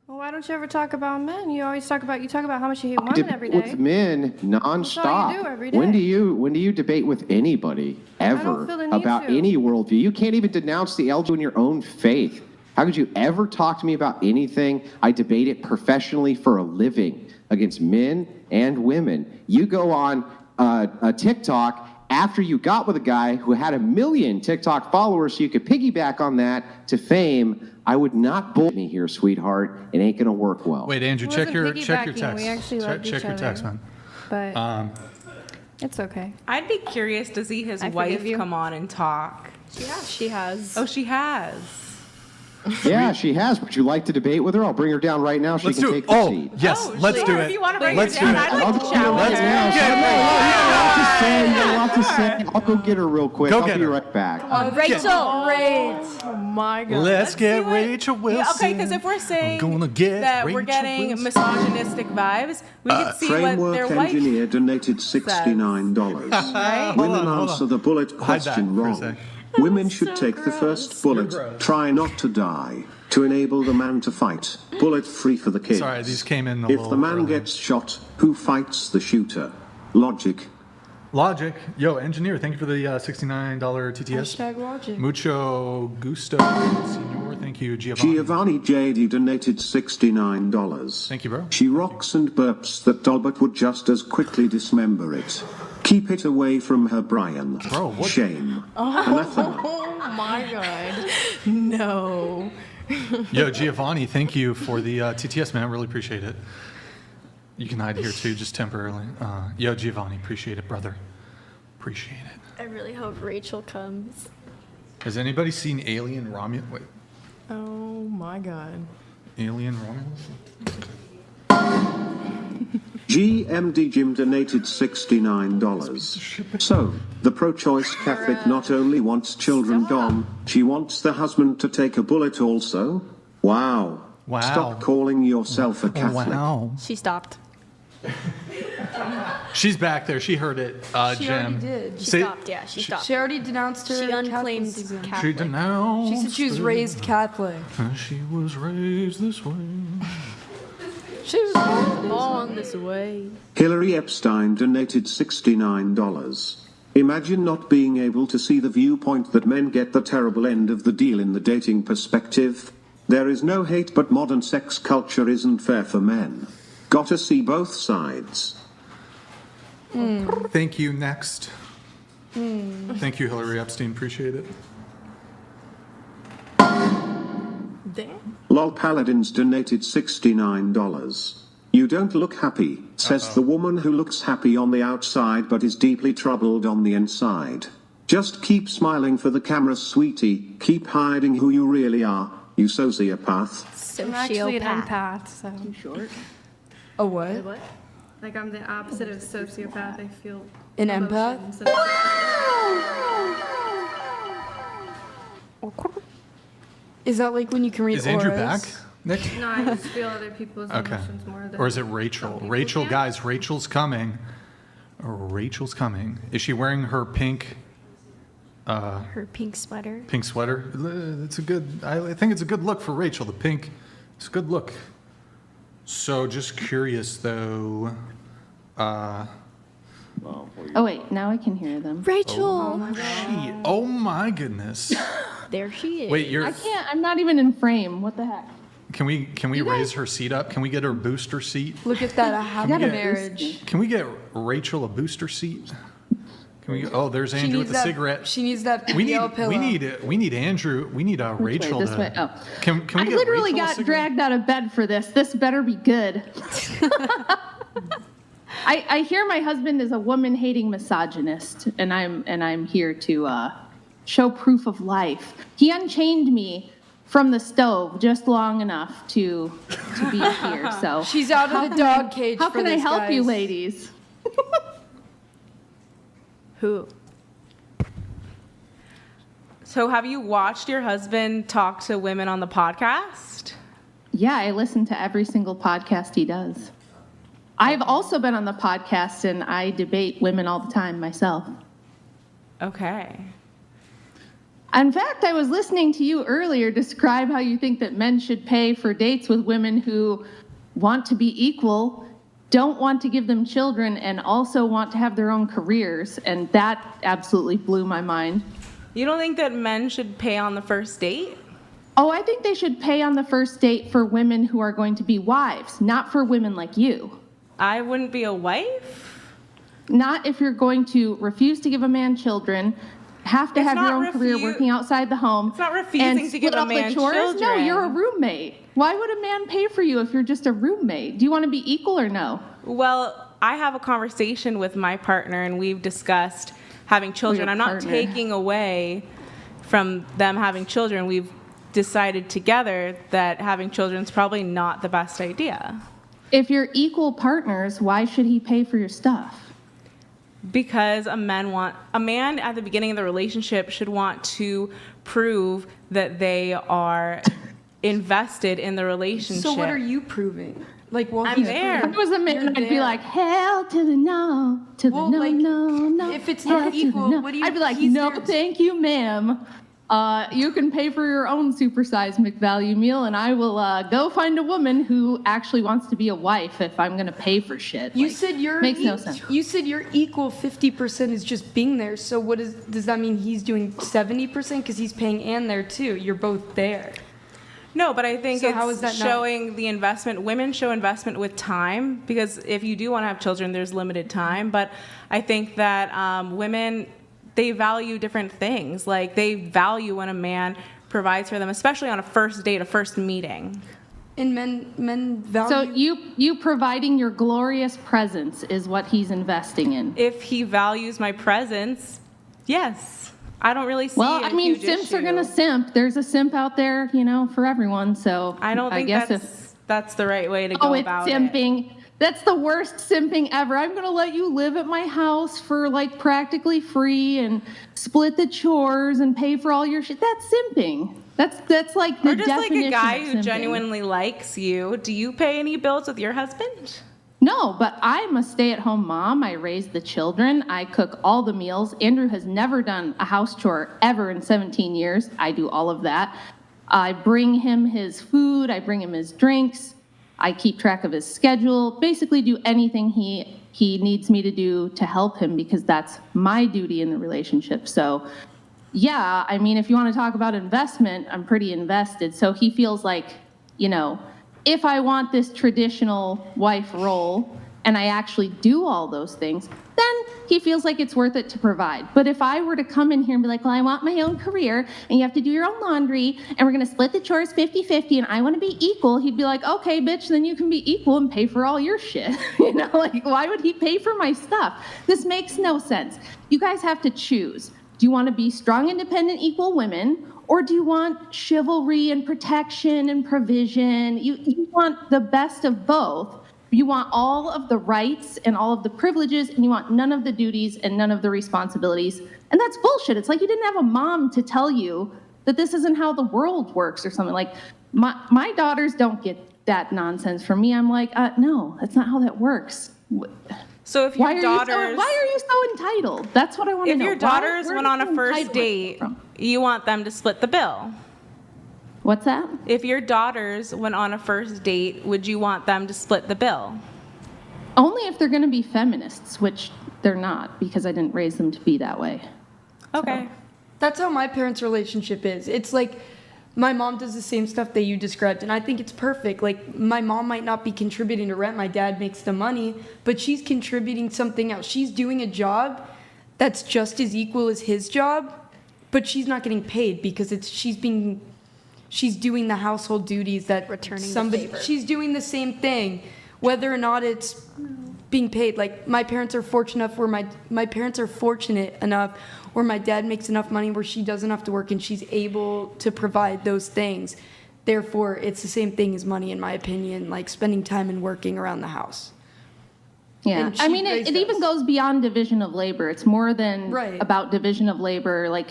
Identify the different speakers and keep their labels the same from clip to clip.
Speaker 1: Well, why don't you ever talk about men? You always talk about how much you hate women every day.
Speaker 2: With men nonstop.
Speaker 1: That's all you do every day.
Speaker 2: When do you debate with anybody ever about any worldview? You can't even denounce the LGBT in your own faith. How could you ever talk to me about anything? I debate it professionally for a living against men and women. You go on a TikTok after you got with a guy who had 1 million TikTok followers so you could piggyback on that to fame. I would not bull me here, sweetheart. It ain't gonna work well.
Speaker 3: Wait, Andrew, check your text.
Speaker 1: We actually loved
Speaker 3: check
Speaker 1: each
Speaker 3: your
Speaker 1: other,
Speaker 3: text, man.
Speaker 1: But it's okay.
Speaker 4: I'd be curious to see his wife come on and talk.
Speaker 1: Yeah, she has.
Speaker 4: Oh, she has.
Speaker 2: Yeah, she has. Would you like to debate with her? I'll bring her down right now. She can take the seat.
Speaker 3: Yes, let's do it.
Speaker 4: If you want to bring
Speaker 3: Let's
Speaker 4: her down,
Speaker 3: do it.
Speaker 4: I'd like to chat with her.
Speaker 2: I'll go get her real quick. I'll be right back.
Speaker 1: Rachel, Oh my God.
Speaker 3: Let's get Rachel Wilson.
Speaker 4: Yeah, okay, because if we're saying that we're getting
Speaker 3: Wilson.
Speaker 4: misogynistic vibes, we could see what their
Speaker 5: Framework
Speaker 4: wife
Speaker 5: engineer donated $69.
Speaker 4: right?
Speaker 5: Women answer the bullet question wrong. Women should take the first bullet. Try not to die. To enable the man to fight. Bullet free for the kids.
Speaker 3: Sorry, these came in a
Speaker 5: If
Speaker 3: little
Speaker 5: the man
Speaker 3: early.
Speaker 5: gets shot, who fights the shooter? Logic.
Speaker 3: Yo, engineer, thank you for the $69 TTS.
Speaker 1: Logic.
Speaker 3: Mucho gusto, senor. Thank you, Giovanni.
Speaker 5: Giovanni JD donated $69.
Speaker 3: Thank you, bro.
Speaker 5: She rocks and burps that Talbot would just as quickly dismember it. Keep it away from her, Brian.
Speaker 3: Bro, what?
Speaker 5: Shame. Anathema.
Speaker 1: Oh my God.
Speaker 4: No.
Speaker 3: Yo, Giovanni, thank you for the TTS, man. I really appreciate it. You can hide here too, just temporarily. Yo, Giovanni, appreciate it, brother. Appreciate it.
Speaker 6: I really hope Rachel comes.
Speaker 3: Has anybody seen Alien Romulus? Wait,
Speaker 1: Oh my God.
Speaker 3: Alien Romulus?
Speaker 5: GMD Jim donated $69. So, the pro-choice Catholic not only wants children gone, she wants the husband to take a bullet also? Wow.
Speaker 3: Wow.
Speaker 5: Stop calling yourself a Catholic.
Speaker 3: Wow.
Speaker 6: She stopped.
Speaker 3: She's back there. She heard it,
Speaker 1: She
Speaker 3: Jim.
Speaker 1: already did.
Speaker 6: She stopped. Yeah, she stopped.
Speaker 1: She already denounced her.
Speaker 6: She unclaimed
Speaker 1: Catholicism.
Speaker 3: She
Speaker 6: Catholic.
Speaker 3: denounced.
Speaker 1: She said she was raised Catholic.
Speaker 3: She was raised this way.
Speaker 1: She was
Speaker 6: Born this way.
Speaker 5: Hillary Epstein donated $69. Imagine not being able to see the viewpoint that men get the terrible end of the deal in the dating perspective. There is no hate, but modern sex culture isn't fair for men. Gotta see both sides.
Speaker 3: Thank you. Next. Thank you, Hillary Epstein. Appreciate it.
Speaker 1: Damn.
Speaker 5: Lol Paladins donated $69. You don't look happy, says the woman who looks happy on the outside but is deeply troubled on the inside. Just keep smiling for the camera, sweetie. Keep hiding who you really are, you sociopath.
Speaker 1: I'm actually an empath, so.
Speaker 6: Short.
Speaker 1: A what?
Speaker 6: What?
Speaker 7: Like I'm the opposite of sociopath. I feel
Speaker 1: An empath?
Speaker 7: emotions.
Speaker 1: Is that like when you can read
Speaker 3: Is Andrew
Speaker 1: auras?
Speaker 3: back, Nick?
Speaker 7: No, I just feel other people's
Speaker 3: Okay.
Speaker 7: emotions more than.
Speaker 3: Or is it Rachel?
Speaker 7: some people
Speaker 3: Rachel,
Speaker 7: can.
Speaker 3: guys, Rachel's coming. Rachel's coming. Is she wearing her pink
Speaker 6: Her pink sweater.
Speaker 3: pink sweater? It's a good. I think it's a good look for Rachel. The pink. It's a good look. So just curious though.
Speaker 8: Oh wait, now I can hear them.
Speaker 6: Rachel.
Speaker 3: Oh my goodness.
Speaker 6: There she is.
Speaker 3: Wait, you're.
Speaker 8: I can't. I'm not even in frame. What the heck?
Speaker 3: Can we raise her seat up? Can we get her booster seat?
Speaker 1: Look at that. I have a
Speaker 3: get-
Speaker 1: marriage.
Speaker 3: Can we get Rachel a booster seat? Can we? Oh, there's
Speaker 1: She
Speaker 3: Andrew
Speaker 1: needs
Speaker 3: with the
Speaker 1: that,
Speaker 3: cigarette.
Speaker 1: She needs that
Speaker 3: We
Speaker 1: PPL
Speaker 3: need,
Speaker 1: pillow.
Speaker 3: we need Andrew. We need Rachel.
Speaker 8: This
Speaker 3: to,
Speaker 8: way. Oh,
Speaker 3: Can we
Speaker 8: I
Speaker 3: get
Speaker 8: literally
Speaker 3: Rachel a
Speaker 8: got
Speaker 3: cigarette?
Speaker 8: dragged out of bed for this. This better be good. I hear my husband is a woman-hating misogynist, and I'm here to show proof of life. He unchained me from the stove just long enough to be here. So
Speaker 1: She's out of the dog cage.
Speaker 8: how
Speaker 1: for
Speaker 8: can I
Speaker 1: this,
Speaker 8: help you,
Speaker 1: guys.
Speaker 8: ladies?
Speaker 6: Who?
Speaker 4: So have you watched your husband talk to women on the podcast?
Speaker 8: Yeah, I listen to every single podcast he does. I've also been on the podcast, and I debate women all the time myself.
Speaker 4: Okay.
Speaker 8: In fact, I was listening to you earlier describe how you think that men should pay for dates with women who want to be equal, don't want to give them children, and also want to have their own careers. And that absolutely blew my mind.
Speaker 4: You don't think that men should pay on the first date?
Speaker 8: Oh, I think they should pay on the first date for women who are going to be wives, not for women like you.
Speaker 4: I wouldn't be a wife?
Speaker 8: Not if you're going to refuse to give a man children, have to have your own career working outside the home.
Speaker 4: It's not refusing to give a man children.
Speaker 8: No, you're a roommate. Why would a man pay for you if you're just a roommate? Do you want to be equal or no?
Speaker 4: Well, I have a conversation with my partner, and we've discussed having children. I'm not taking away from them having children. We've decided together that having children is probably not the best idea.
Speaker 8: If you're equal partners, why should he pay for your stuff?
Speaker 4: Because a man at the beginning of the relationship should want to prove that they are invested in the relationship.
Speaker 9: So what are you proving? Like, well,
Speaker 4: I'm there.
Speaker 8: If I was a man, I'd be like, hell to the no, to the no,
Speaker 9: like,
Speaker 8: no.
Speaker 9: If it's not equal, what do you?
Speaker 8: I'd be like, no, thank you, ma'am. You can pay for your own supersized McValue meal, and I will go find a woman who actually wants to be a wife if I'm going to pay for shit.
Speaker 9: You said you're
Speaker 8: makes no sense.
Speaker 9: You said your equal 50% is just being there. So does that mean he's doing 70% because he's paying and there too? You're both there.
Speaker 4: No, but I think
Speaker 9: So how is that
Speaker 4: showing the investment. Women show investment with time, because if you do want to have children, there's limited time. But I think that women, they value different things. Like, they value when a man provides for them, especially on a first date, a first meeting.
Speaker 9: And men value.
Speaker 8: So you providing your glorious presence is what he's investing in.
Speaker 4: If he values my presence, yes. I don't really see
Speaker 8: Well, I mean,
Speaker 4: huge
Speaker 8: simps
Speaker 4: issue.
Speaker 8: are gonna simp. There's a simp out there, for everyone. So
Speaker 4: I don't think that's the right way to go about it.
Speaker 8: simping. That's the worst simping ever. I'm gonna let you live at my house for like practically free and split the chores and pay for all your shit. That's simping. That's like the
Speaker 4: Or just like
Speaker 8: definition
Speaker 4: a guy
Speaker 8: of
Speaker 4: who
Speaker 8: simping.
Speaker 4: genuinely likes you. Do you pay any bills with your husband?
Speaker 8: No, but I'm a stay-at-home mom. I raise the children. I cook all the meals. Andrew has never done a house chore ever in 17 years. I do all of that. I bring him his food. I bring him his drinks. I keep track of his schedule. Basically do anything he needs me to do to help him, because that's my duty in the relationship. So, yeah, I mean, if you want to talk about investment, I'm pretty invested. So he feels like, if I want this traditional wife role and I actually do all those things, then he feels like it's worth it to provide. But if I were to come in here and be like, well, I want my own career and you have to do your own laundry and we're going to split the chores 50-50 and I want to be equal, he'd be like, okay, bitch, then you can be equal and pay for all your shit. Like, why would he pay for my stuff? This makes no sense. You guys have to choose. Do you want to be strong, independent, equal women? Or do you want chivalry and protection and provision? You want the best of both. You want all of the rights and all of the privileges, and you want none of the duties and none of the responsibilities. And that's bullshit. It's like you didn't have a mom to tell you that this isn't how the world works or something. Like, my daughters don't get that nonsense from me. I'm like, no, that's not how that works.
Speaker 4: So if your daughters...
Speaker 8: why are you so entitled? That's what I want to know.
Speaker 4: If your daughters went on a first date, you want them to split the bill.
Speaker 8: What's that?
Speaker 4: If your daughters went on a first date, would you want them to split the bill?
Speaker 8: Only if they're going to be feminists, which they're not, because I didn't raise them to be that way.
Speaker 4: Okay.
Speaker 9: So, that's how my parents' relationship is. It's like my mom does the same stuff that you described, and I think it's perfect. Like, my mom might not be contributing to rent. My dad makes the money, but she's contributing something else. She's doing a job that's just as equal as his job, but she's not getting paid because she's doing the household duties that
Speaker 6: Returning the favor.
Speaker 9: She's doing the same thing, whether or not it's being paid. Like, my parents are fortunate enough where my parents are fortunate enough where my dad makes enough money where she doesn't have to work and she's able to provide those things. Therefore, it's the same thing as money, in my opinion, like spending time and working around the house.
Speaker 8: Yeah, I mean, it even goes beyond division of labor. It's more than about division of labor. Like,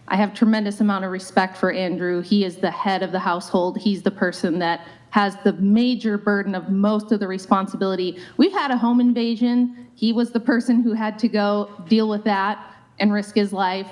Speaker 8: I have tremendous amount of respect for Andrew. He is the head of the household. He's the person that has the major burden of most of the responsibility. We've had a home invasion. He was the person who had to go deal with that and risk his life.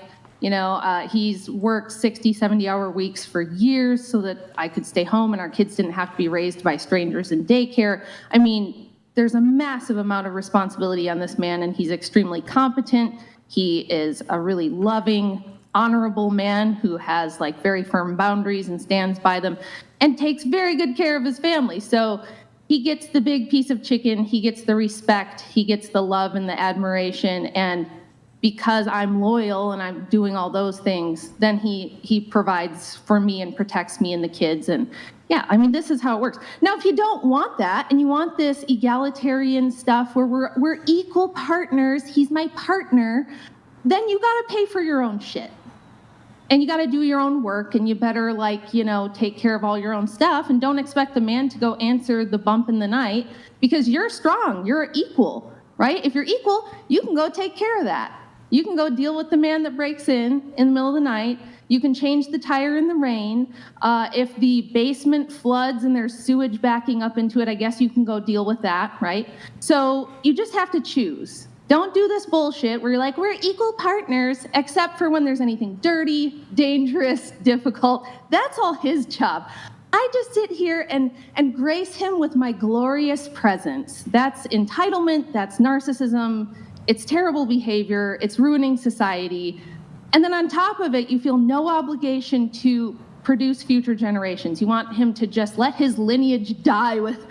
Speaker 8: He's worked 60, 70-hour weeks for years so that I could stay home and our kids didn't have to be raised by strangers in daycare. I mean, there's a massive amount of responsibility on this man, and he's extremely competent. He is a really loving, honorable man who has like very firm boundaries and stands by them and takes very good care of his family. So he gets the big piece of chicken, he gets the respect, he gets the love and the admiration, and because I'm loyal and I'm doing all those things, then he provides for me and protects me and the kids. And yeah, I mean, this is how it works. Now, if you don't want that and you want this egalitarian stuff where we're equal partners, he's my partner, then you got to pay for your own shit. And you got to do your own work, and you better take care of all your own stuff, and don't expect the man to go answer the bump in the night, because you're strong, you're equal, right? If you're equal, you can go take care of that. You can go deal with the man that breaks in the middle of the night. You can change the tire in the rain. If the basement floods and there's sewage backing up into it, I guess you can go deal with that, right? So you just have to choose. Don't do this bullshit where you're like, we're equal partners, except for when there's anything dirty, dangerous, difficult. That's all his job. I just sit here and grace him with my glorious presence. That's entitlement, that's narcissism, it's terrible behavior, it's ruining society. And then on top of it, you feel no obligation to produce future generations. You want him to just let his lineage die with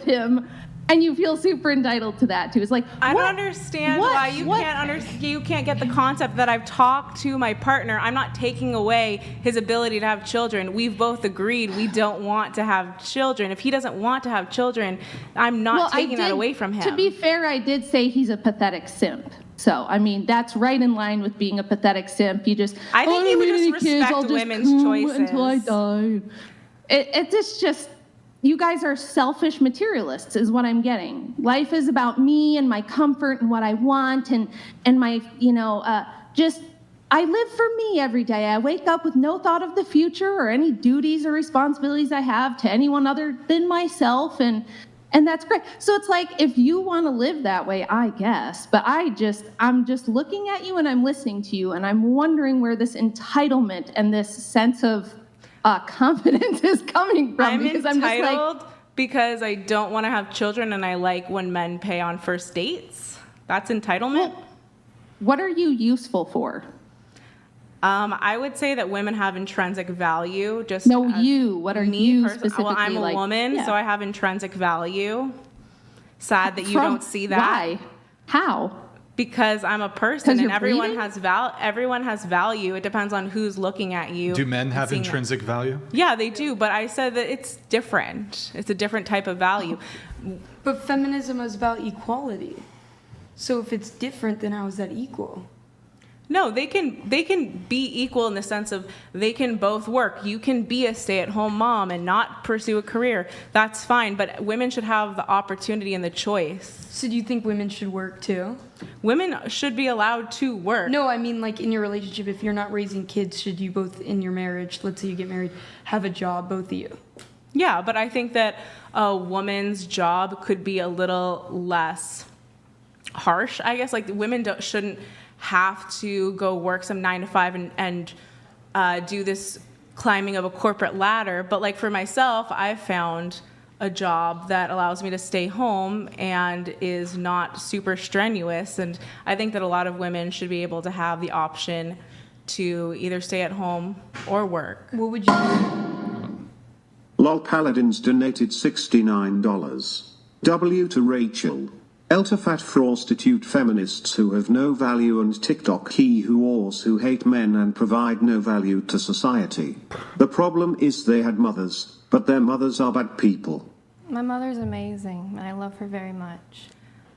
Speaker 8: him. And you feel super entitled to that too. It's like,
Speaker 4: I don't understand why you can't get the concept that I've talked to my partner. I'm not taking away his ability to have children. We've both agreed we don't want to have children. If he doesn't want to have children, I'm not taking that away from him.
Speaker 8: To be fair, I did say he's a pathetic simp. So, I mean, that's right in line with being a pathetic simp. You just,
Speaker 4: I think he would just respect women's choices
Speaker 8: until I die. It's just. You guys are selfish materialists is what I'm getting. Life is about me and my comfort and what I want and my, I live for me every day. I wake up with no thought of the future or any duties or responsibilities I have to anyone other than myself, and that's great. So it's like, if you want to live that way, I guess, but I'm just looking at you and I'm listening to you and I'm wondering where this entitlement and this sense of confidence is coming from.
Speaker 4: I'm
Speaker 8: because
Speaker 4: entitled because I don't want to have children and I like when men pay on first dates. That's entitlement.
Speaker 8: Well, what are you useful for?
Speaker 4: I would say that women have intrinsic value.
Speaker 8: What are you specifically?
Speaker 4: Well, I'm a woman, so I have intrinsic value. Sad that you don't see that.
Speaker 8: Why? How?
Speaker 4: Because I'm a person and everyone has value. It depends on who's looking at you.
Speaker 3: Do men have intrinsic value?
Speaker 4: Yeah, they do. But I said that it's different. It's a different type of value.
Speaker 9: But feminism is about equality. So if it's different, then how is that equal?
Speaker 4: No, they can be equal in the sense of they can both work. You can be a stay-at-home mom and not pursue a career. That's fine, but women should have the opportunity and the choice.
Speaker 9: So do you think women should work too?
Speaker 4: Women should be allowed to work.
Speaker 9: No, I mean like in your relationship, if you're not raising kids, should you both in your marriage, let's say you get married, have a job, both of you?
Speaker 4: Yeah, but I think that a woman's job could be a little less harsh, I guess. Like women shouldn't have to go work some 9 to 5 and do this climbing of a corporate ladder. But like for myself, I've found a job that allows me to stay home and is not super strenuous. And I think that a lot of women should be able to have the option to either stay at home or work.
Speaker 9: What would you do?
Speaker 5: Lol Paladins donated $69. W to Rachel. L to fat prostitute feminists who have no value and TikTok he whores who hate men and provide no value to society. The problem is they had mothers, but their mothers are bad people.
Speaker 1: My mother's amazing, and I love her very much.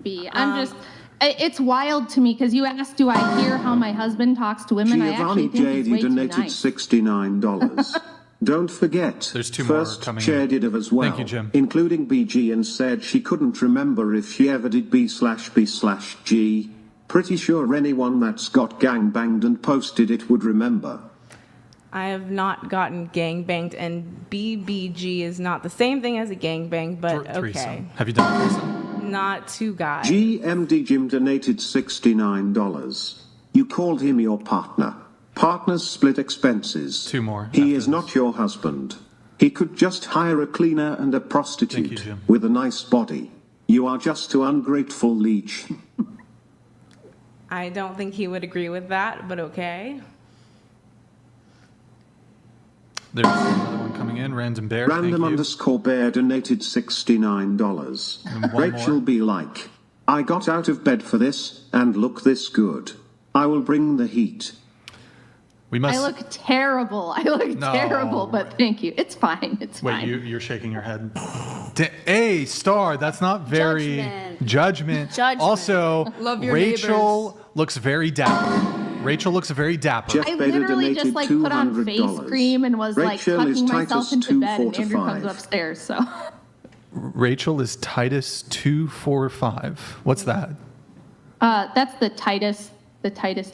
Speaker 8: It's wild to me because you asked, do I hear how my husband talks to women?
Speaker 5: Giovanni JD donated $69. Don't forget,
Speaker 3: there's two more
Speaker 5: first
Speaker 3: coming
Speaker 5: shared
Speaker 3: in.
Speaker 5: it as well,
Speaker 3: Thank you, Jim.
Speaker 5: including BG, and said she couldn't remember if she ever did B/B/G. Pretty sure anyone that's got gangbanged and posted it would remember.
Speaker 4: I have not gotten gangbanged, and BBG is not the same thing as a gangbang, but okay.
Speaker 3: Have you done a threesome?
Speaker 4: Not two guys.
Speaker 5: GMD Jim donated $69. You called him your partner. Partners split expenses.
Speaker 3: 2 more
Speaker 5: He
Speaker 3: after
Speaker 5: is
Speaker 3: this.
Speaker 5: not your husband. He could just hire a cleaner and a
Speaker 3: Thank
Speaker 5: prostitute
Speaker 3: you, Jim.
Speaker 5: with a nice body. You are just too ungrateful, leech.
Speaker 4: I don't think he would agree with that, but okay.
Speaker 3: There's another one coming in. Random Bear.
Speaker 5: Random
Speaker 3: thank you.
Speaker 5: underscore bear donated $69.
Speaker 3: And one
Speaker 5: Rachel
Speaker 3: more.
Speaker 5: be like, I got out of bed for this, and look this good. I will bring the heat.
Speaker 3: We must.
Speaker 8: I look terrible. I look
Speaker 3: No.
Speaker 8: terrible, but thank you. It's fine. It's
Speaker 3: Wait,
Speaker 8: fine.
Speaker 3: you're shaking your head. A star. That's not very
Speaker 6: Judgment.
Speaker 3: judgment. Also,
Speaker 9: Love your
Speaker 3: Rachel looks very dapper. Rachel looks very dapper.
Speaker 5: Jeff
Speaker 8: I
Speaker 5: Bader
Speaker 8: literally
Speaker 5: donated
Speaker 8: just like put on face
Speaker 5: $200.
Speaker 8: cream and was like
Speaker 5: Rachel is
Speaker 8: tucking myself
Speaker 5: Titus
Speaker 8: into bed, and
Speaker 5: 2:45.
Speaker 8: Andrew comes upstairs. So
Speaker 3: Rachel is Titus 2:45. What's that?
Speaker 8: that's the Titus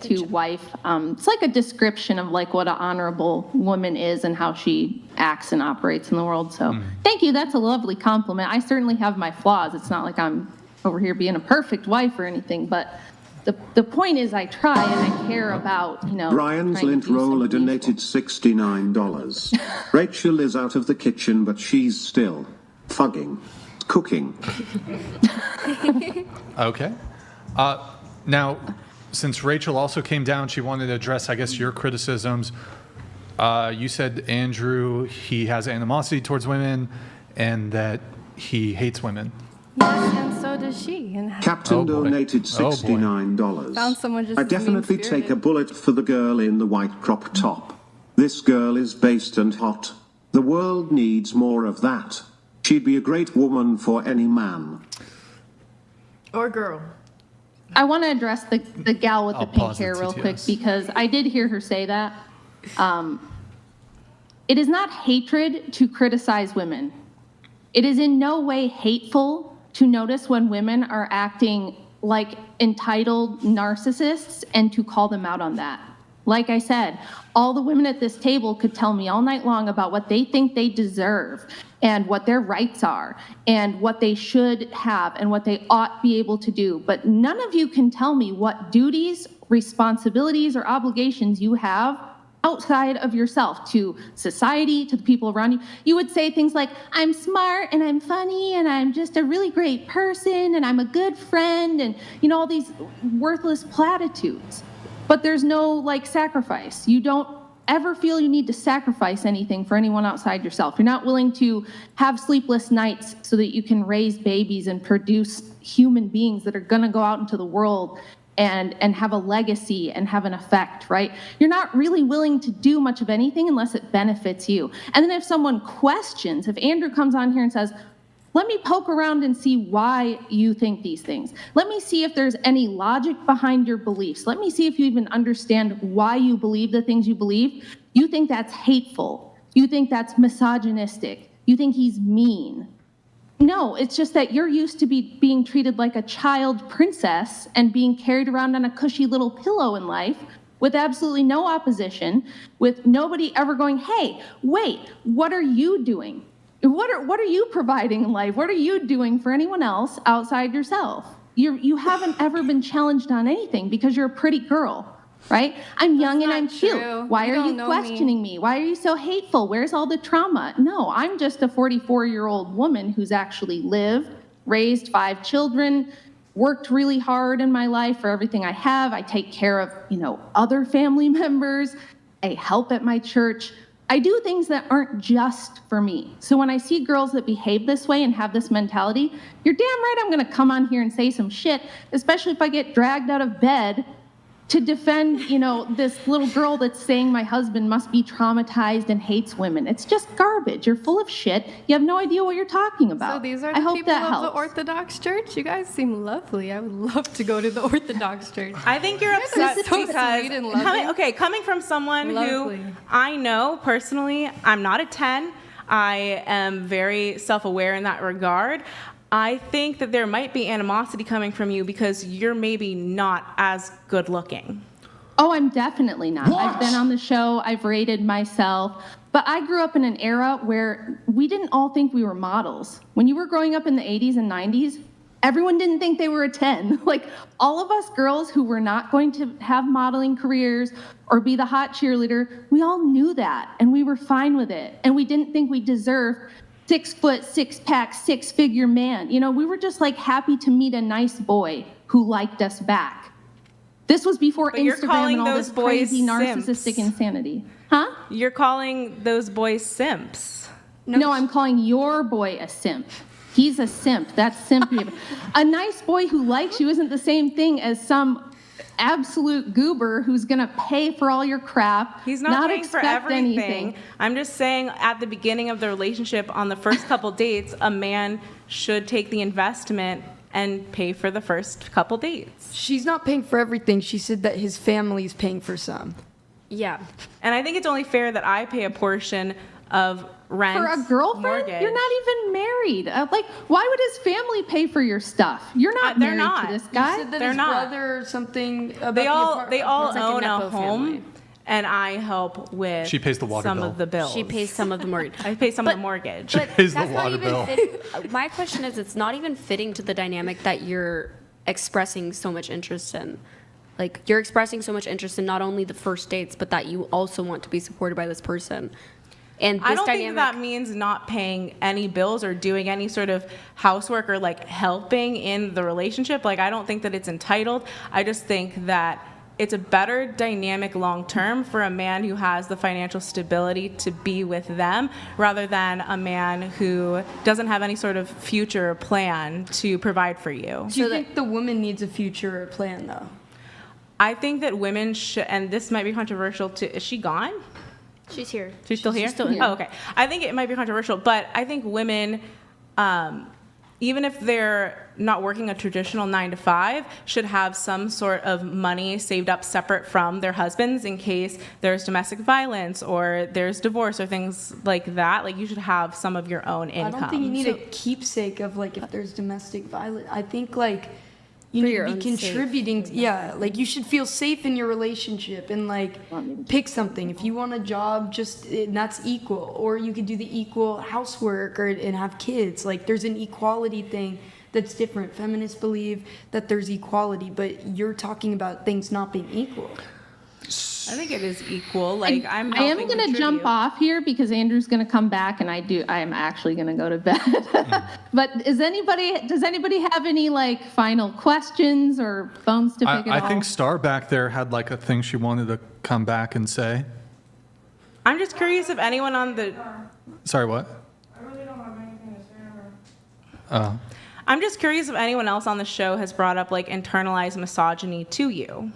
Speaker 8: 2 wife. It's like a description of like what an honorable woman is and how she acts and operates in the world. So thank you. That's a lovely compliment. I certainly have my flaws. It's not like I'm over here being a perfect wife or anything, but the point is I try and I care about,
Speaker 5: Brian's
Speaker 8: trying to
Speaker 5: lint
Speaker 8: do
Speaker 5: roller
Speaker 8: something
Speaker 5: donated $69. Rachel is out of the kitchen, but she's still fugging, cooking.
Speaker 3: Okay. Now, since Rachel also came down, she wanted to address, I guess, your criticisms. You said, Andrew, he has animosity towards women and that he hates women.
Speaker 1: Yes, and so does she. And
Speaker 5: Captain
Speaker 3: Oh, boy.
Speaker 5: donated
Speaker 3: Oh, boy.
Speaker 5: $69.
Speaker 1: Found someone just
Speaker 5: I
Speaker 1: as
Speaker 5: definitely
Speaker 1: mean-spirited.
Speaker 5: take a bullet for the girl in the white crop top. This girl is based and hot. The world needs more of that. She'd be a great woman for any man.
Speaker 7: Or girl.
Speaker 8: I want to address the gal with
Speaker 3: I'll
Speaker 8: the pink
Speaker 3: pause the
Speaker 8: hair real quick
Speaker 3: TTS.
Speaker 8: because I did hear her say that. It is not hatred to criticize women. It is in no way hateful to notice when women are acting like entitled narcissists and to call them out on that. Like I said, all the women at this table could tell me all night long about what they think they deserve and what their rights are and what they should have and what they ought be able to do. But none of you can tell me what duties, responsibilities, or obligations you have outside of yourself to society, to the people around you. You would say things like, I'm smart and I'm funny and I'm just a really great person and I'm a good friend and, all these worthless platitudes. But there's no like sacrifice. You don't ever feel you need to sacrifice anything for anyone outside yourself. You're not willing to have sleepless nights so that you can raise babies and produce human beings that are going to go out into the world and have a legacy and have an effect, right? You're not really willing to do much of anything unless it benefits you. And then if someone questions, if Andrew comes on here and says, let me poke around and see why you think these things. Let me see if there's any logic behind your beliefs. Let me see if you even understand why you believe the things you believe. You think that's hateful. You think that's misogynistic. You think he's mean. No, it's just that you're used to being treated like a child princess and being carried around on a cushy little pillow in life with absolutely no opposition, with nobody ever going, hey, wait, what are you doing? What are you providing in life? What are you doing for anyone else outside yourself? You haven't ever been challenged on anything because you're a pretty girl, right? I'm young and
Speaker 1: not
Speaker 8: I'm cute.
Speaker 1: true.
Speaker 8: Why
Speaker 1: You
Speaker 8: are
Speaker 1: don't
Speaker 8: you
Speaker 1: know
Speaker 8: questioning me? Why are you so hateful? Where's all the trauma? No, I'm just a 44-year-old woman who's actually lived, raised 5 children, worked really hard in my life for everything I have. I take care of, other family members. I help at my church. I do things that aren't just for me. So when I see girls that behave this way and have this mentality, you're damn right I'm going to come on here and say some shit, especially if I get dragged out of bed to defend, this little girl that's saying my husband must be traumatized and hates women. It's just garbage. You're full of shit. You have no idea what you're talking about.
Speaker 7: So these are
Speaker 8: I
Speaker 7: the
Speaker 8: hope
Speaker 7: people
Speaker 8: that
Speaker 7: of
Speaker 8: helps.
Speaker 7: the Orthodox Church? You guys seem lovely. I would love to go to the Orthodox Church.
Speaker 4: I think you're upset
Speaker 7: so sweet
Speaker 4: because
Speaker 7: and loving.
Speaker 4: coming from someone
Speaker 7: Lovely.
Speaker 4: who I know personally, I'm not a 10. I am very self-aware in that regard. I think that there might be animosity coming from you because you're maybe not as good looking.
Speaker 8: Oh, I'm definitely not. I've been on the show. I've rated myself. But I grew up in an era where we didn't all think we were models. When you were growing up in the 80s and 90s, Everyone didn't think they were a 10. Like, all of us girls who were not going to have modeling careers or be the hot cheerleader, we all knew that, and we were fine with it. And we didn't think we deserved 6 foot, 6 pack, 6-figure man. You know, we were just like happy to meet a nice boy who liked us back. This was before Instagram and all this crazy narcissistic insanity. Huh?
Speaker 4: You're calling those boys simps.
Speaker 8: No, I'm calling your boy a simp. He's a simp. That's simp behavior. A nice boy who likes you isn't the same thing as some absolute goober who's going to pay for all your crap.
Speaker 4: He's not paying for everything.
Speaker 8: Anything.
Speaker 4: I'm just saying at the beginning of the relationship, on the first couple dates, a man should take the investment and pay for the first couple dates.
Speaker 9: She's not paying for everything. She said that his family's paying for some.
Speaker 6: Yeah.
Speaker 4: And I think it's only fair that I pay a portion of rent.
Speaker 8: For a girlfriend?
Speaker 4: Mortgage.
Speaker 8: You're not even married. Like, why would his family pay for your stuff? You're not
Speaker 4: They're
Speaker 8: married
Speaker 4: not.
Speaker 8: to this guy.
Speaker 9: You said that
Speaker 4: They're
Speaker 9: his
Speaker 4: not.
Speaker 9: brother or something about
Speaker 4: They all
Speaker 6: It's like a
Speaker 4: own a
Speaker 6: Nepo
Speaker 4: home,
Speaker 6: family.
Speaker 4: and I help with
Speaker 3: She pays the water
Speaker 4: some
Speaker 3: bill.
Speaker 4: of the bills.
Speaker 6: She pays some of the mortgage.
Speaker 4: I pay some of the mortgage.
Speaker 6: But
Speaker 3: pays the
Speaker 6: that's not
Speaker 3: water
Speaker 6: even
Speaker 3: bill.
Speaker 6: my question is, it's not even fitting to the dynamic that you're expressing so much interest in. Like, you're expressing so much interest in not only the first dates, but that you also want to be supported by this person. And this
Speaker 4: I don't
Speaker 6: dynamic,
Speaker 4: think that means not paying any bills or doing any sort of housework or like helping in the relationship. Like, I don't think that it's entitled. I just think that it's a better dynamic long term for a man who has the financial stability to be with them rather than a man who doesn't have any sort of future plan to provide for you.
Speaker 9: Do you think the woman needs a future plan, though?
Speaker 4: I think that women should, and this might be controversial too. Is she gone?
Speaker 6: she's here.
Speaker 4: She's still here?
Speaker 6: She's still here.
Speaker 4: Oh, okay. I think it might be controversial, but I think women, even if they're not working a traditional 9 to 5, should have some sort of money saved up separate from their husbands in case there's domestic violence or there's divorce or things like that. Like, you should have some of your own income.
Speaker 9: I don't think you need a keepsake of, like, if there's domestic violence. I think, like, you need to be contributing. Yeah, like, you should feel safe in your relationship and, like, pick something. If you want a job, and that's equal. Or you could do the equal housework and have kids. Like, there's an equality thing that's different. Feminists believe that there's equality, but you're talking about things not being equal.
Speaker 4: I think it is equal. Like, I am
Speaker 8: going to jump off here because Andrew's going to come back, and I am actually going to go to bed. But does anybody have any like final questions or bones to pick at all?
Speaker 3: I think Star back there had like a thing she wanted to come back and say.
Speaker 4: I'm just curious if anyone on the...
Speaker 3: Sorry, what?
Speaker 1: I really don't have anything to say.
Speaker 4: I'm just curious if anyone else on the show has brought up like internalized misogyny to you.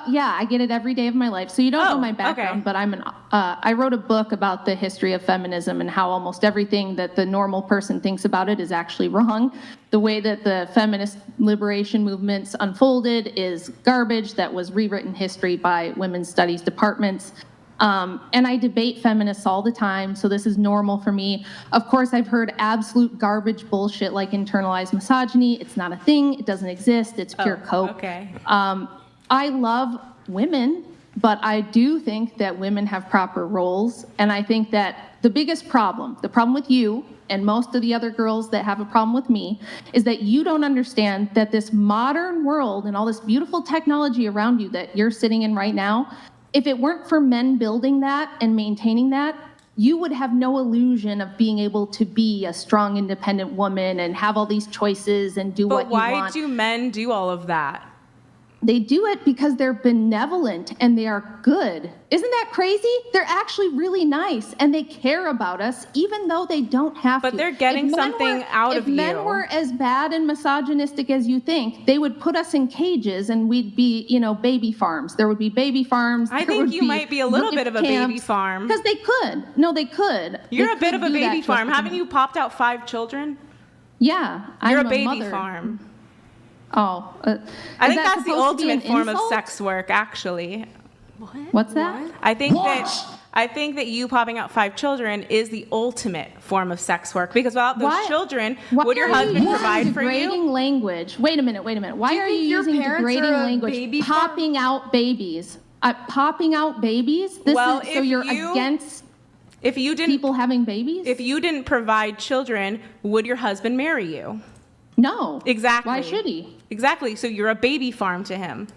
Speaker 8: Yeah, I get it every day of my life. So you don't know my background, but I wrote a book about the history of feminism and how almost everything that the normal person thinks about it is actually wrong. The way that the feminist liberation movements unfolded is garbage that was rewritten history by women's studies departments. And I debate feminists all the time, so this is normal for me. Of course, I've heard absolute garbage bullshit like internalized misogyny. It's not a thing. It doesn't exist. It's pure cope.
Speaker 4: Okay.
Speaker 8: I love women, but I do think that women have proper roles. And I think that the problem with you and most of the other girls that have a problem with me is that you don't understand that this modern world and all this beautiful technology around you that you're sitting in right now, if it weren't for men building that and maintaining that, you would have no illusion of being able to be a strong, independent woman and have all these choices and do what you want.
Speaker 4: But why do men do all of that?
Speaker 8: They do it because they're benevolent and they are good. Isn't that crazy? They're actually really nice and they care about us even though they don't have to.
Speaker 4: But they're getting something out of you.
Speaker 8: If men were as bad and misogynistic as you think, they would put us in cages and we'd be, baby farms. There would be baby farms.
Speaker 4: I think you might be a little bit of a baby farm.
Speaker 8: Because they could. No, they could.
Speaker 4: You're a bit of a baby farm. Haven't you popped out 5 children?
Speaker 8: Yeah.
Speaker 4: You're a baby farm.
Speaker 8: Oh,
Speaker 4: I think that's the ultimate form of sex work, actually.
Speaker 8: What's that?
Speaker 4: I think that you popping out 5 children is the ultimate form of sex work because without those children, would your husband provide for you?
Speaker 8: Degrading language. Wait a minute. Why are you using degrading language? Popping out babies. Popping out babies? So you're against people having babies?
Speaker 4: If you didn't provide children, would your husband marry you?
Speaker 8: No.
Speaker 4: Exactly.
Speaker 8: Why should he?
Speaker 4: Exactly. So you're a baby farm to him.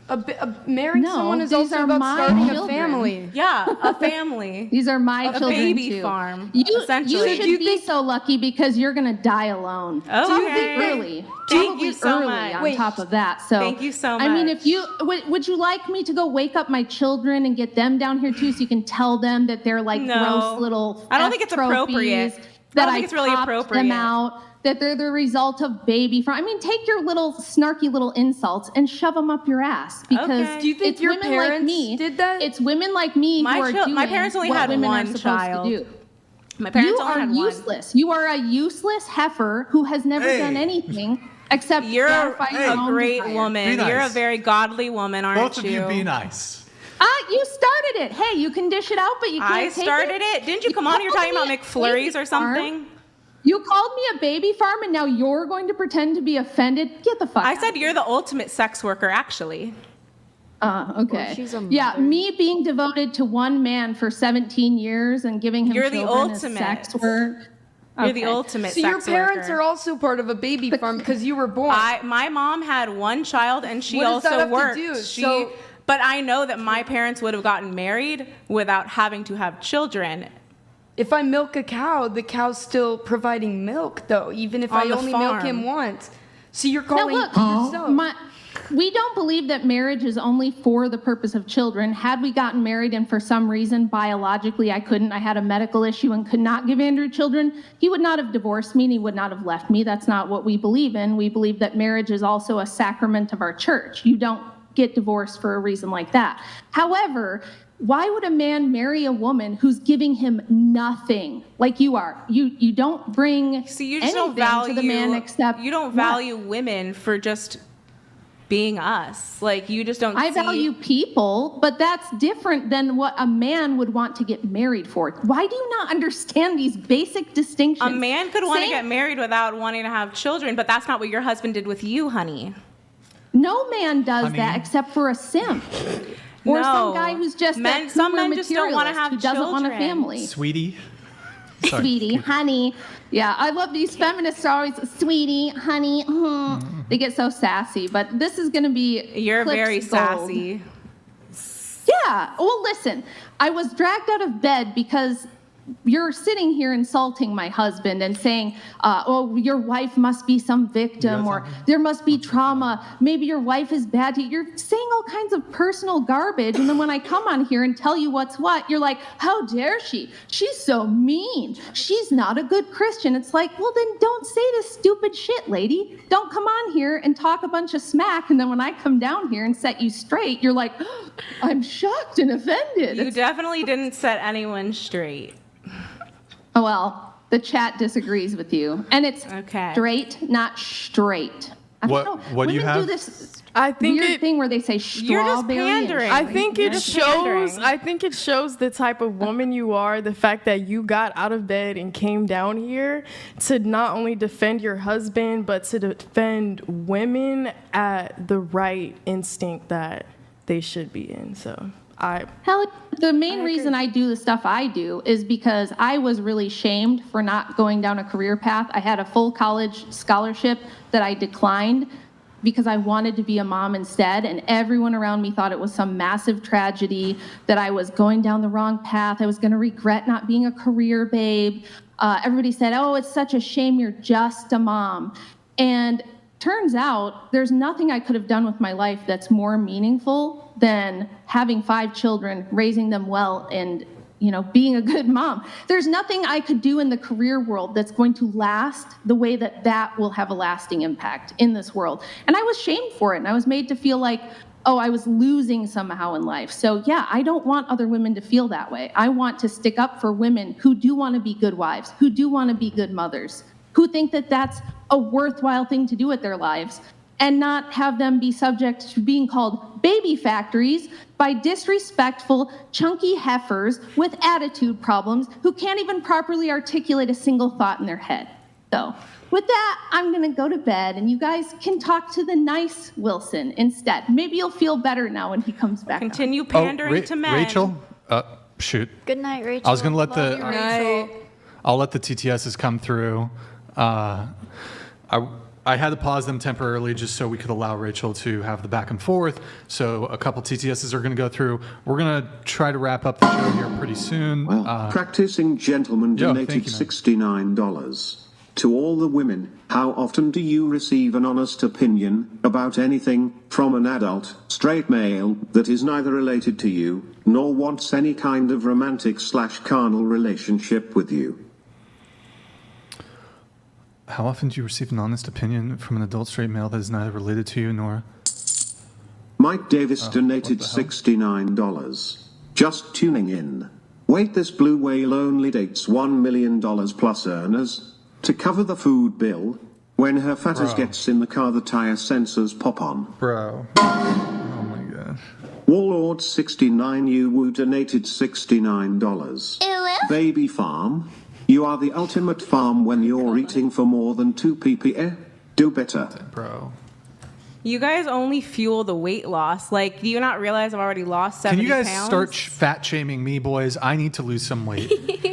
Speaker 9: Marrying
Speaker 8: No,
Speaker 9: someone is
Speaker 8: these
Speaker 9: also
Speaker 8: are
Speaker 9: about
Speaker 8: my
Speaker 9: starting a
Speaker 8: children.
Speaker 9: family.
Speaker 4: Yeah, a family.
Speaker 8: These are my
Speaker 4: A
Speaker 8: children
Speaker 4: baby
Speaker 8: too.
Speaker 4: farm,
Speaker 8: You
Speaker 4: essentially.
Speaker 8: should be so lucky because you're gonna die alone.
Speaker 4: Okay.
Speaker 8: Early.
Speaker 4: Thank
Speaker 8: Probably
Speaker 4: you so
Speaker 8: early
Speaker 4: much.
Speaker 8: on top of that. So
Speaker 4: Thank you so
Speaker 8: I mean,
Speaker 4: much.
Speaker 8: if you would you like me to go wake up my children and get them down here too, so you can tell them that they're like
Speaker 4: No.
Speaker 8: gross little
Speaker 4: I don't think it's appropriate.
Speaker 8: trophies,
Speaker 4: I
Speaker 8: that
Speaker 4: don't think it's really
Speaker 8: popped
Speaker 4: appropriate.
Speaker 8: them out, that they're the result of baby farm. I mean, take your little snarky little insults and shove them up your ass because
Speaker 4: Okay.
Speaker 9: Do you think
Speaker 8: it's
Speaker 9: your
Speaker 8: women
Speaker 9: parents
Speaker 8: like me.
Speaker 9: did that?
Speaker 8: It's women like me
Speaker 4: My
Speaker 8: who are
Speaker 4: chil-
Speaker 8: doing
Speaker 4: my parents only
Speaker 8: what
Speaker 4: had
Speaker 8: women
Speaker 4: one
Speaker 8: are supposed
Speaker 4: child.
Speaker 8: to do.
Speaker 4: My parents
Speaker 8: You
Speaker 4: only
Speaker 8: are
Speaker 4: had one.
Speaker 8: useless. You are a useless heifer who has never done anything except
Speaker 4: You're
Speaker 8: glorify your
Speaker 4: a
Speaker 8: own
Speaker 4: great
Speaker 8: desire.
Speaker 4: woman.
Speaker 3: Be nice.
Speaker 4: You're a very godly woman, aren't
Speaker 3: Both of you
Speaker 4: you?
Speaker 3: be nice.
Speaker 8: You started it. Hey, you can dish it out, but you can't
Speaker 4: I
Speaker 8: take
Speaker 4: started it. Didn't you come on? You're
Speaker 8: called
Speaker 4: talking about
Speaker 8: me a
Speaker 4: McFlurries
Speaker 8: baby
Speaker 4: or something?
Speaker 8: farm. You called me a baby farm, and now you're going to pretend to be offended? Get the fuck
Speaker 4: I
Speaker 8: out.
Speaker 4: said you're the ultimate sex worker, actually.
Speaker 8: Okay.
Speaker 6: Or she's a
Speaker 8: Yeah,
Speaker 6: mother.
Speaker 8: me being devoted to one man for 17 years and giving him
Speaker 4: You're the
Speaker 8: children is
Speaker 4: ultimate.
Speaker 8: sex work.
Speaker 4: You're the
Speaker 8: Okay.
Speaker 4: ultimate
Speaker 9: So
Speaker 4: sex
Speaker 9: your parents
Speaker 4: worker.
Speaker 9: are also part of a baby farm because you were born.
Speaker 4: My mom had one child and she
Speaker 9: What does that
Speaker 4: also
Speaker 9: have to
Speaker 4: worked.
Speaker 9: do?
Speaker 4: She, but I know that my parents would have gotten married without having to have children.
Speaker 9: If I milk a cow, the cow's still providing milk, though, even if
Speaker 4: On
Speaker 9: I
Speaker 4: the
Speaker 9: only milk
Speaker 4: farm.
Speaker 9: him once. So you're
Speaker 8: Now
Speaker 9: calling
Speaker 8: look,
Speaker 9: yourself.
Speaker 8: we don't believe that marriage is only for the purpose of children. Had we gotten married and for some reason biologically I couldn't, I had a medical issue and could not give Andrew children, he would not have divorced me and he would not have left me. That's not what we believe in. We believe that marriage is also a sacrament of our church. You don't get divorced for a reason like that. However, why would a man marry a woman who's giving him nothing like you are? You don't bring
Speaker 4: So you just
Speaker 8: anything
Speaker 4: don't value
Speaker 8: to the man except
Speaker 4: you don't
Speaker 8: what?
Speaker 4: value women for just being us. Like you just don't
Speaker 8: I
Speaker 4: see,
Speaker 8: value people, but that's different than what a man would want to get married for. Why do you not understand these basic distinctions?
Speaker 4: a man could want to
Speaker 8: Same-
Speaker 4: get married without wanting to have children, but that's not what your husband did with you, honey.
Speaker 8: No man does
Speaker 3: Honey.
Speaker 8: that except for a simp. Or
Speaker 4: No.
Speaker 8: some guy who's just
Speaker 4: Men-
Speaker 8: a
Speaker 4: some
Speaker 8: cooler
Speaker 4: men just don't wanna
Speaker 8: materialist
Speaker 4: have
Speaker 8: who doesn't want a
Speaker 4: children.
Speaker 8: family.
Speaker 3: Sweetie. Sorry.
Speaker 8: Sweetie, honey. Yeah, I love these feminists are always sweetie, honey. They get so sassy, but this is going to be
Speaker 4: You're
Speaker 8: Clip's
Speaker 4: very
Speaker 8: gold.
Speaker 4: sassy.
Speaker 8: Yeah. Well, listen, I was dragged out of bed because you're sitting here insulting my husband and saying, oh, your wife must be some victim or there must be trauma. Maybe your wife is bad to you. You're saying all kinds of personal garbage. And then when I come on here and tell you what's what, you're like, how dare she? She's so mean. She's not a good Christian. It's like, well, then don't say this stupid shit, lady. Don't come on here and talk a bunch of smack. And then when I come down here and set you straight, you're like, oh, I'm shocked and offended.
Speaker 4: You definitely didn't set anyone straight.
Speaker 8: Oh, well, the chat disagrees with you. And it's
Speaker 4: Okay.
Speaker 8: straight, not straight. I
Speaker 3: What-
Speaker 8: don't know.
Speaker 3: what do you
Speaker 8: Women
Speaker 3: have?
Speaker 8: do this
Speaker 10: I think
Speaker 8: weird
Speaker 10: it.
Speaker 8: thing where they say
Speaker 4: You're just
Speaker 8: strawberry. and
Speaker 4: pandering.
Speaker 10: I think it
Speaker 4: You're
Speaker 10: shows.
Speaker 4: pandering.
Speaker 10: I think it shows the type of woman you are. The fact that you got out of bed and came down here to not only defend your husband, but to defend women at the right instinct that they should be in. So
Speaker 8: Hell, the main reason I do the stuff I do is because I was really shamed for not going down a career path. I had a full college scholarship that I declined because I wanted to be a mom instead, and everyone around me thought it was some massive tragedy, that I was going down the wrong path, I was going to regret not being a career babe. Everybody said, oh, it's such a shame you're just a mom. And turns out there's nothing I could have done with my life that's more meaningful than having 5 children, raising them well, and being a good mom. There's nothing I could do in the career world that's going to last the way that will have a lasting impact in this world. And I was shamed for it, and I was made to feel like, oh, I was losing somehow in life. So yeah, I don't want other women to feel that way. I want to stick up for women who do want to be good wives, who do want to be good mothers, who think that that's a worthwhile thing to do with their lives, and not have them be subject to being called baby factories by disrespectful, chunky heifers with attitude problems who can't even properly articulate a single thought in their head. So with that, I'm going to go to bed, and you guys can talk to the nice Wilson instead. Maybe you'll feel better now when he comes back on.
Speaker 4: Continue pandering to men.
Speaker 3: Rachel, shoot.
Speaker 6: Good night, Rachel.
Speaker 3: I was gonna let
Speaker 6: Love you, Rachel.
Speaker 3: I'll let the TTSs come through. I had to pause them temporarily just so we could allow Rachel to have the back and forth. So a couple TTSs are going to go through. We're going to try to wrap up the show here pretty soon.
Speaker 5: Practicing gentleman donated $69. To all the women, how often do you receive an honest opinion about anything from an adult, straight male that is neither related to you, nor wants any kind of romantic/carnal relationship with you?
Speaker 3: How often do you receive an honest opinion from an adult straight male that is neither related to you nor...
Speaker 5: Mike Davis donated $69. Just tuning in. Wait, this blue whale only dates $1 million plus earners. To cover the food bill, when her fattest gets in the car, the tire sensors pop on.
Speaker 3: Bro. Oh my gosh.
Speaker 5: Warlord 69 you donated $69. Baby farm. You are the ultimate farm when you're eating for more than 2 ppm. Do better.
Speaker 3: Bro.
Speaker 4: You guys only fuel the weight loss. Like, do you not realize I've already lost 70 pounds?
Speaker 3: Can you guys start fat shaming me, boys? I need to lose some weight.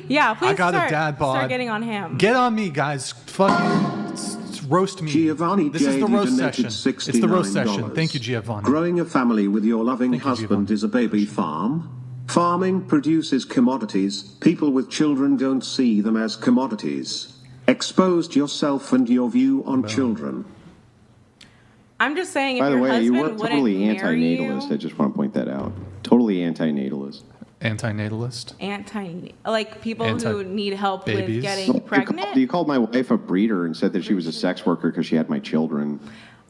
Speaker 4: Yeah, please
Speaker 3: I got a dad bod.
Speaker 4: Start getting on him.
Speaker 3: Get on me, guys. Fucking roast me.
Speaker 5: Giovanni
Speaker 3: this is the roast session.
Speaker 5: $69.
Speaker 3: It's the roast session. Thank you, Giovanni.
Speaker 5: Growing a family with your loving husband is a baby farm. Farming produces commodities. People with children don't see them as commodities. Exposed yourself and your view on children.
Speaker 4: I'm just saying, if
Speaker 2: By the
Speaker 4: your
Speaker 2: way,
Speaker 4: husband
Speaker 2: you were
Speaker 4: wouldn't
Speaker 2: totally
Speaker 4: marry
Speaker 2: anti-natalist.
Speaker 4: you,
Speaker 2: I just want to point that out. Totally anti-natalist.
Speaker 3: Anti-natalist?
Speaker 4: like people who need help with
Speaker 3: Babies.
Speaker 4: getting pregnant.
Speaker 2: You called my wife a breeder and said that she was a sex worker because she had my children.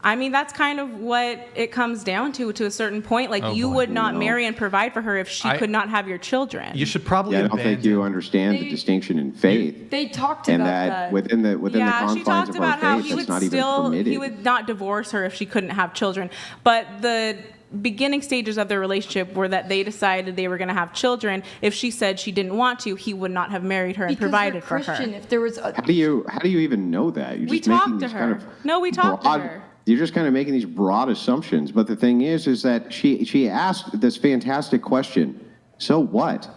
Speaker 4: I mean, that's kind of what it comes down to a certain point. Like, you would not marry and provide for her if she could not have your children.
Speaker 3: You should probably
Speaker 2: I don't think you understand the distinction in faith.
Speaker 9: They talked
Speaker 2: and
Speaker 9: about
Speaker 2: that within the confines
Speaker 4: she talked
Speaker 2: of
Speaker 4: about
Speaker 2: our
Speaker 4: how
Speaker 2: faith, that's not even permitted.
Speaker 4: he would not divorce her if she couldn't have children. But the beginning stages of their relationship were that they decided they were going to have children. If she said she didn't want to, he would not have married her and provided for her.
Speaker 9: If there was
Speaker 2: how do you even know that? You're
Speaker 4: we
Speaker 2: just making
Speaker 4: talked to
Speaker 2: these
Speaker 4: her.
Speaker 2: kind of
Speaker 4: We talked to her.
Speaker 2: You're just kind of making these broad assumptions. But the thing is that she asked this fantastic question. So what?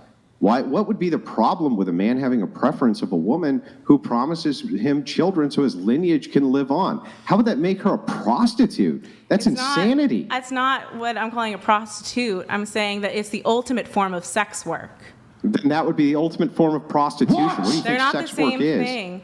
Speaker 2: What would be the problem with a man having a preference of a woman who promises him children so his lineage can live on? How would that make her a prostitute? That's insanity.
Speaker 4: That's not what I'm calling a prostitute. I'm saying that it's the ultimate form of sex work.
Speaker 2: Then that would be the ultimate form of prostitution. What do you
Speaker 4: They're
Speaker 2: think
Speaker 4: not
Speaker 2: sex
Speaker 4: the same
Speaker 2: work is?
Speaker 4: thing.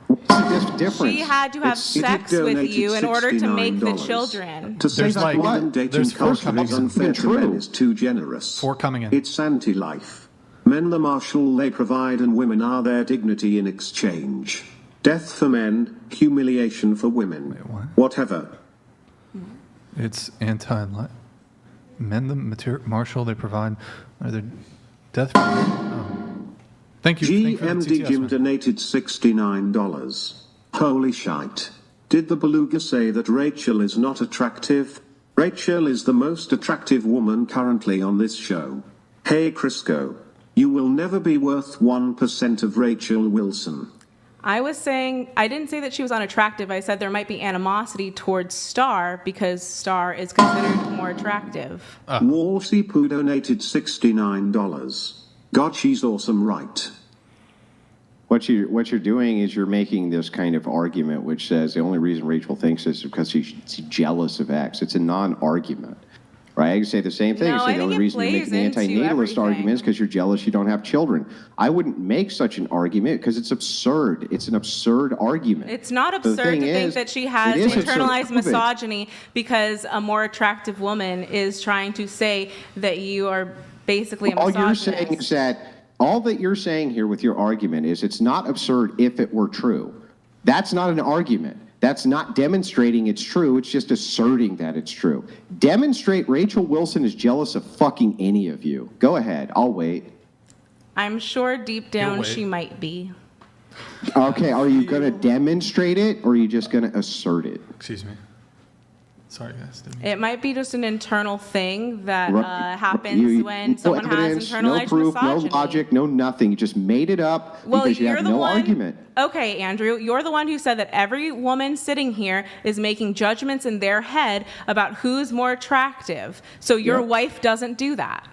Speaker 2: What's the difference?
Speaker 4: She had to have sex with you in order to make the children.
Speaker 5: To say that modern dating culture is unfair to men is too generous.
Speaker 3: 4 coming in.
Speaker 5: It's anti-life. Men the marshal they provide and women are their dignity in exchange. Death for men, humiliation for women.
Speaker 3: Wait, what?
Speaker 5: Whatever.
Speaker 3: It's anti-life. Men the marshal they provide are their death for men. Oh. Thank you.
Speaker 5: GMD Jim donated $69. Holy shite. Did the beluga say that Rachel is not attractive? Rachel is the most attractive woman currently on this show. Hey Crisco, you will never be worth 1% of Rachel Wilson.
Speaker 4: I didn't say that she was unattractive. I said there might be animosity towards Star because Star is considered more attractive.
Speaker 5: Wolsey Poo donated $69. God, she's awesome, right?
Speaker 2: What you're doing is you're making this kind of argument which says the only reason Rachel thinks this is because she's jealous of X. It's a non-argument, right? I can say the same thing.
Speaker 4: No,
Speaker 2: The only reason you make an anti-natalist argument is because you're jealous you don't have children. I wouldn't make such an argument because it's absurd. It's an absurd argument.
Speaker 4: It's not absurd to think that she has internalized misogyny because a more attractive woman is trying to say that you are basically a misogynist.
Speaker 2: All you're saying is that all that you're saying here with your argument is it's not absurd if it were true. That's not an argument. That's not demonstrating it's true. It's just asserting that it's true. Demonstrate Rachel Wilson is jealous of fucking any of you. Go ahead. I'll wait.
Speaker 4: I'm sure deep down she might be.
Speaker 2: Okay. Are you going to demonstrate it or are you just going to assert it?
Speaker 3: Excuse me. Sorry, guys.
Speaker 4: It might be just an internal thing that happens when someone has internalized
Speaker 2: no proof,
Speaker 4: misogyny.
Speaker 2: no logic, no nothing. You just made it up because you have no argument.
Speaker 4: Okay, Andrew, you're the one who said that every woman sitting here is making judgments in their head about who's more attractive. So your wife doesn't do that.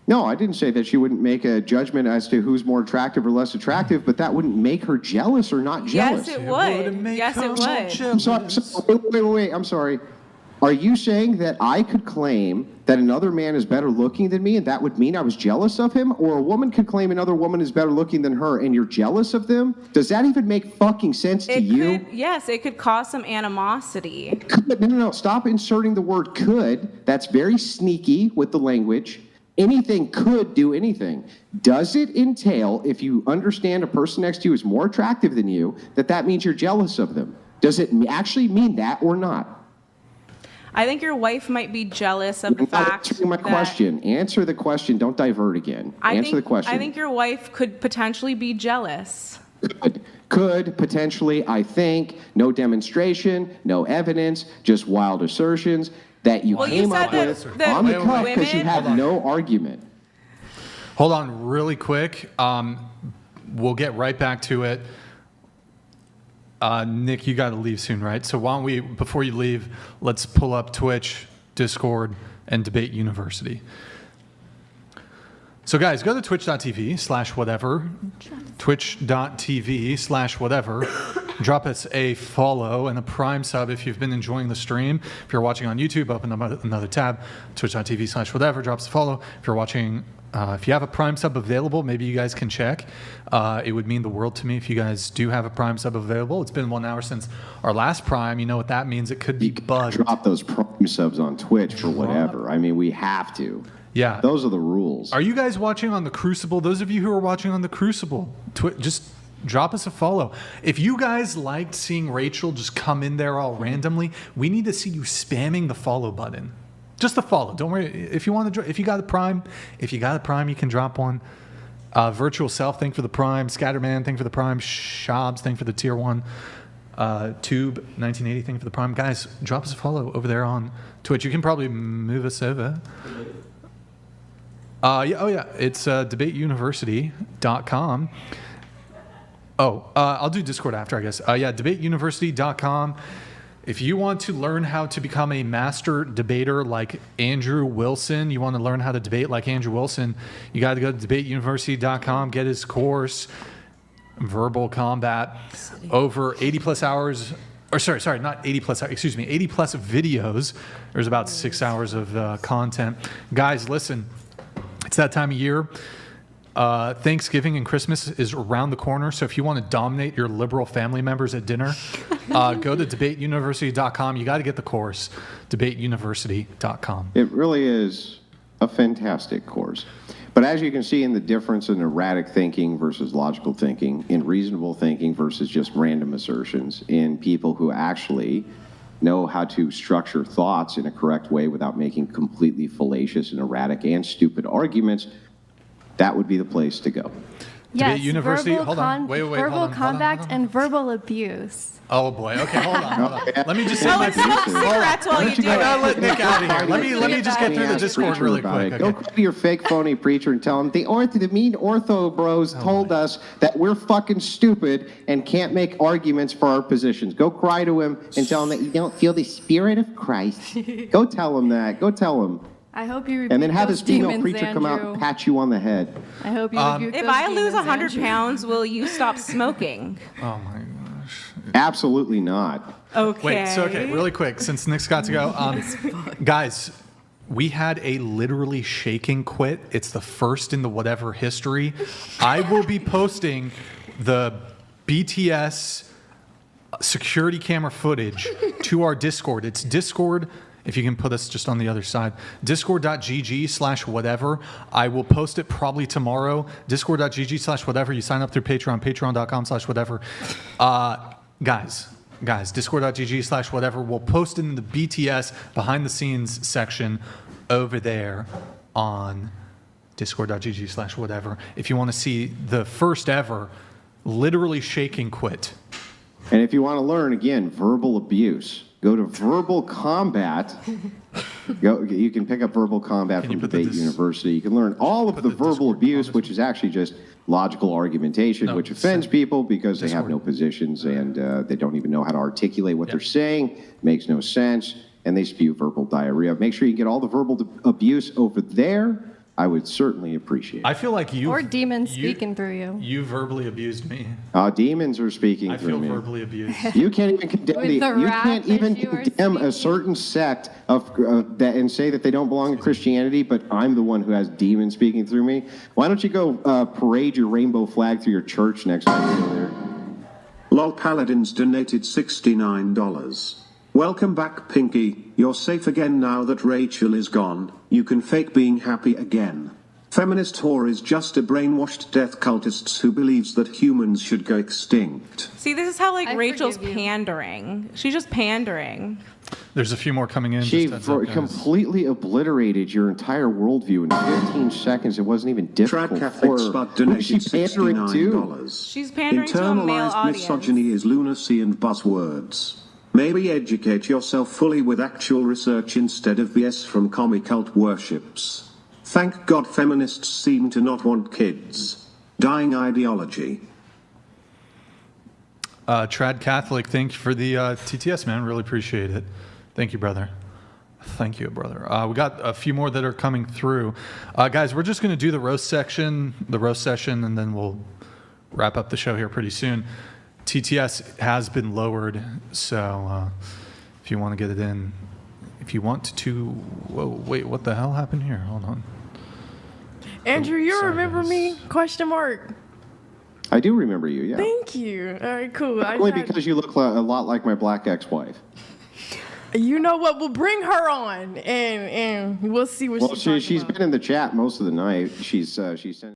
Speaker 2: No, I didn't say that she wouldn't make a judgment as to who's more attractive or less attractive, but that wouldn't make her jealous or not jealous.
Speaker 4: Yes, it would. Yes, it would.
Speaker 2: I'm sorry. Wait. I'm sorry. Are you saying that I could claim that another man is better looking than me and that would mean I was jealous of him? Or a woman could claim another woman is better looking than her and you're jealous of them? Does that even make fucking sense to you?
Speaker 4: Yes, it could cause some animosity.
Speaker 2: No. Stop inserting the word could. That's very sneaky with the language. Anything could do anything. Does it entail, if you understand a person next to you is more attractive than you, that means you're jealous of them? Does it actually mean that or not?
Speaker 4: I think your wife might be jealous of the fact
Speaker 2: Answer my question. Answer the question. Don't divert again. Answer the question.
Speaker 4: I think your wife could potentially be jealous.
Speaker 2: Could, potentially, I think. No demonstration, no evidence, just wild assertions that you came up with on the cuff because you had no argument.
Speaker 3: Hold on really quick. We'll get right back to it. Nick, you got to leave soon, right? So why don't we, before you leave, let's pull up Twitch, Discord, and Debate University. So guys, go to twitch.tv/whatever, twitch.tv/whatever. Drop us a follow and a Prime sub if you've been enjoying the stream. If you're watching on YouTube, open another tab, twitch.tv/whatever, drop us a follow. If you're watching, if you have a Prime sub available, maybe you guys can check. It would mean the world to me if you guys do have a Prime sub available. It's been 1 hour since our last Prime. You know what that means. It could be bugged.
Speaker 2: Drop those Prime subs on Twitch for whatever. I mean, we have to.
Speaker 3: Yeah.
Speaker 2: Those are the rules.
Speaker 3: Are you guys watching on the Crucible? Those of you who are watching on the Crucible, just drop us a follow. If you guys liked seeing Rachel just come in there all randomly, we need to see you spamming the follow button. Just the follow. Don't worry. If you want to, if you got a Prime, you can drop one. Virtual Self, thank for the Prime. Scatterman, thank for the Prime. Shobs, thank for the tier 1. Tube 1980, thank for the Prime. Guys, drop us a follow over there on Twitch. You can probably move us over. It's debateuniversity.com. I'll do Discord after, I guess. Debateuniversity.com. If you want to learn how to become a master debater like Andrew Wilson, you want to learn how to debate like Andrew Wilson, you got to go to debateuniversity.com, get his course, Verbal Combat, over 80 plus hours. Or sorry, not 80 plus, 80 plus videos. There's about 6 hours of content. Guys, listen. It's that time of year. Thanksgiving and Christmas is around the corner, so if you want to dominate your liberal family members at dinner, go to debateuniversity.com. You got to get the course, debateuniversity.com.
Speaker 2: It really is a fantastic course. But as you can see in the difference in erratic thinking versus logical thinking, in reasonable thinking versus just random assertions, in people who actually know how to structure thoughts in a correct way without making completely fallacious and erratic and stupid arguments, that would be the place to go.
Speaker 1: Yes,
Speaker 3: Debate University.
Speaker 1: verbal combat and verbal abuse.
Speaker 3: Oh boy. Okay, hold on. Let me just say
Speaker 4: let's smoke cigarettes while you do it.
Speaker 3: Let Nick out of here. Let me just get through the Discord really quick. Okay.
Speaker 2: Go to your fake phony preacher and tell him the mean ortho bros told us that we're fucking stupid and can't make arguments for our positions. Go cry to him and tell him that you don't feel the spirit of Christ. Go tell him that. Go tell him.
Speaker 1: I hope you rebuke
Speaker 2: and then have
Speaker 1: those
Speaker 2: his female
Speaker 1: demons,
Speaker 2: preacher come out and pat you on the head.
Speaker 1: I hope you rebuke
Speaker 4: If
Speaker 1: those
Speaker 4: I lose
Speaker 1: demons,
Speaker 4: 100
Speaker 1: Andrew.
Speaker 4: pounds, will you stop smoking?
Speaker 3: Oh my gosh.
Speaker 2: Absolutely not.
Speaker 4: Okay.
Speaker 3: Wait, really quick, since Nick's got to go. Guys, we had a literally shaking quit. It's the first in the whatever history. I will be posting the BTS security camera footage to our Discord. It's Discord. If you can put us just on the other side, discord.gg/whatever. I will post it probably tomorrow. Discord.gg/whatever. You sign up through Patreon, patreon.com/whatever. Guys, discord.gg/whatever. We'll post it in the BTS behind the scenes section over there on discord.gg/whatever. If you want to see the first ever literally shaking quit.
Speaker 2: And if you want to learn, again, verbal abuse, go to Verbal Combat. You can pick up Verbal Combat from Debate University. You can learn all of the verbal abuse, which is actually just logical argumentation, which offends people because they have no positions and they don't even know how to articulate what they're saying. Makes no sense. And they spew verbal diarrhea. Make sure you get all the verbal abuse over there. I would certainly appreciate it.
Speaker 3: I feel like you
Speaker 1: Or demons speaking through you.
Speaker 3: You verbally abused me.
Speaker 2: Demons are speaking
Speaker 3: I
Speaker 2: through
Speaker 3: feel
Speaker 2: me.
Speaker 3: verbally abused.
Speaker 2: You can't even condemn
Speaker 1: With the
Speaker 2: you
Speaker 1: wrath
Speaker 2: can't
Speaker 1: that
Speaker 2: even
Speaker 1: you are
Speaker 2: condemn a
Speaker 1: speaking.
Speaker 2: certain sect of that and say that they don't belong in Christianity, but I'm the one who has demons speaking through me. Why don't you go parade your rainbow flag through your church next time you go there?
Speaker 5: Lol Paladins donated $69. Welcome back, Pinky. You're safe again now that Rachel is gone. You can fake being happy again. Feminist whore is just a brainwashed death cultist who believes that humans should go extinct.
Speaker 4: See, this is how
Speaker 1: I
Speaker 4: Rachel's
Speaker 1: forgive you.
Speaker 4: pandering. She's just pandering.
Speaker 3: There's a few more coming in.
Speaker 2: She
Speaker 3: just heads up, guys.
Speaker 2: completely obliterated your entire worldview in 15 seconds. It wasn't even difficult
Speaker 5: Trad Catholic
Speaker 2: for
Speaker 5: Spud
Speaker 2: her. Who's she
Speaker 5: donated
Speaker 2: pandering to?
Speaker 5: $69.
Speaker 4: She's pandering to a male
Speaker 5: Internalized
Speaker 4: audience.
Speaker 5: misogyny is lunacy and buzzwords. Maybe educate yourself fully with actual research instead of BS from commie cult worships. Thank God feminists seem to not want kids. Dying ideology.
Speaker 3: Trad Catholic, thank you for the TTS, man. Really appreciate it. Thank you, brother. Thank you, brother. We got a few more that are coming through. Guys, we're just going to do the roast session, and then we'll wrap up the show here pretty soon. TTS has been lowered, so if you want to get it in, if you want to, whoa, wait, what the hell happened here? Hold on.
Speaker 10: Andrew, you
Speaker 3: sorry,
Speaker 10: remember
Speaker 3: guys.
Speaker 10: me? Question mark.
Speaker 2: I do remember you, yeah.
Speaker 10: Thank you. All right, cool.
Speaker 2: Only because you look a lot like my black ex-wife.
Speaker 10: You know what? We'll bring her on, and we'll see what
Speaker 2: Well,
Speaker 10: she's talking
Speaker 2: she's
Speaker 10: about.
Speaker 2: been in the chat most of the night. She's sent